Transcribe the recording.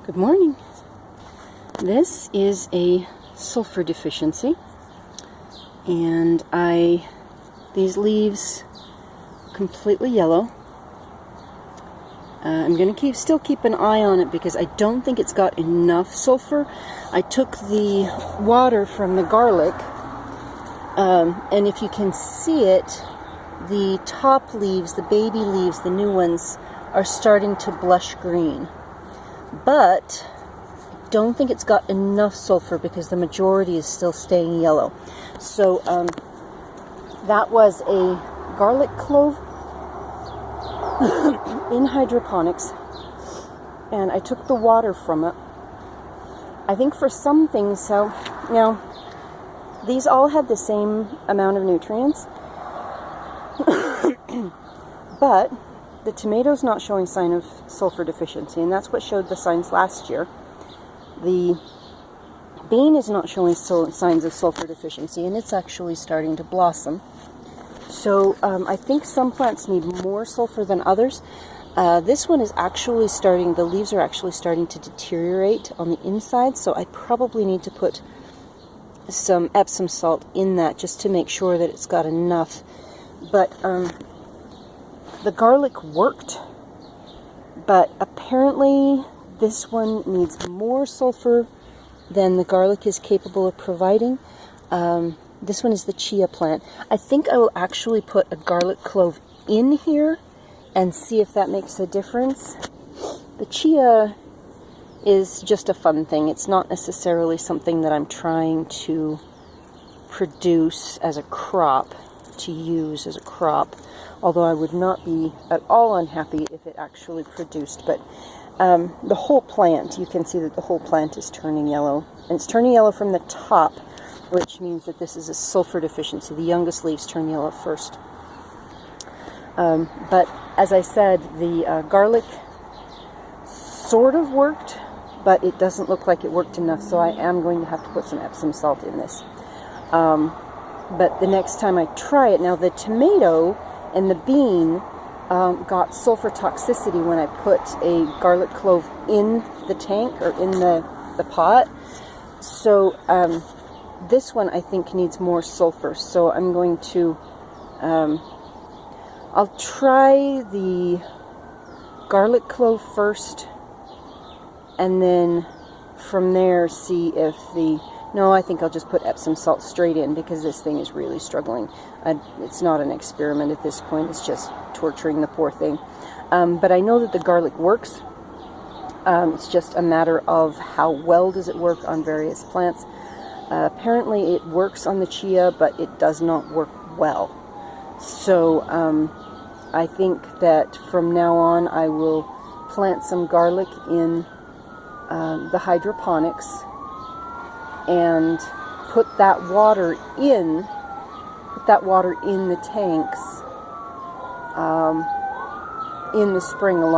Good morning. This is a sulfur deficiency, and these leaves completely yellow. I'm going to still keep an eye on it because I don't think it's got enough sulfur. I took the water from the garlic, and if you can see it, the top leaves, the baby leaves, the new ones, are starting to blush green. But I don't think it's got enough sulfur because the majority is still staying yellow. So that was a garlic clove in hydroponics, and I took the water from it. I think for some things, so now these all had the same amount of nutrients, but the tomato's not showing sign of sulfur deficiency, and that's what showed the signs last year. The bean is not showing signs of sulfur deficiency, and it's actually starting to blossom. So I think some plants need more sulfur than others. This one is actually the leaves are actually starting to deteriorate on the inside, so I probably need to put some Epsom salt in that just to make sure that it's got enough. But the garlic worked, but apparently this one needs more sulfur than the garlic is capable of providing. This one is the chia plant. I think I will actually put a garlic clove in here and see if that makes a difference. The chia is just a fun thing. It's not necessarily something that I'm trying to produce as a crop, to use as a crop, although I would not be at all unhappy if it actually produced. But the whole plant, you can see that the whole plant is turning yellow, and it's turning yellow from the top, which means that this is a sulfur deficiency. The youngest leaves turn yellow first. But as I said, the garlic sort of worked, but it doesn't look like it worked enough, so I am going to have to put some Epsom salt in this. But the next time I try it, now the tomato and the bean got sulfur toxicity when I put a garlic clove in the tank or in the pot. So this one I think needs more sulfur. So I'm going to, I'll try the garlic clove first, and then from there see if I think I'll just put Epsom salt straight in because this thing is really struggling. It's not an experiment at this point. It's just torturing the poor thing. But I know that the garlic works. It's just a matter of how well does it work on various plants. Apparently it works on the chia, but it does not work well. So I think that from now on I will plant some garlic in the hydroponics and put that water in the tanks in the spring along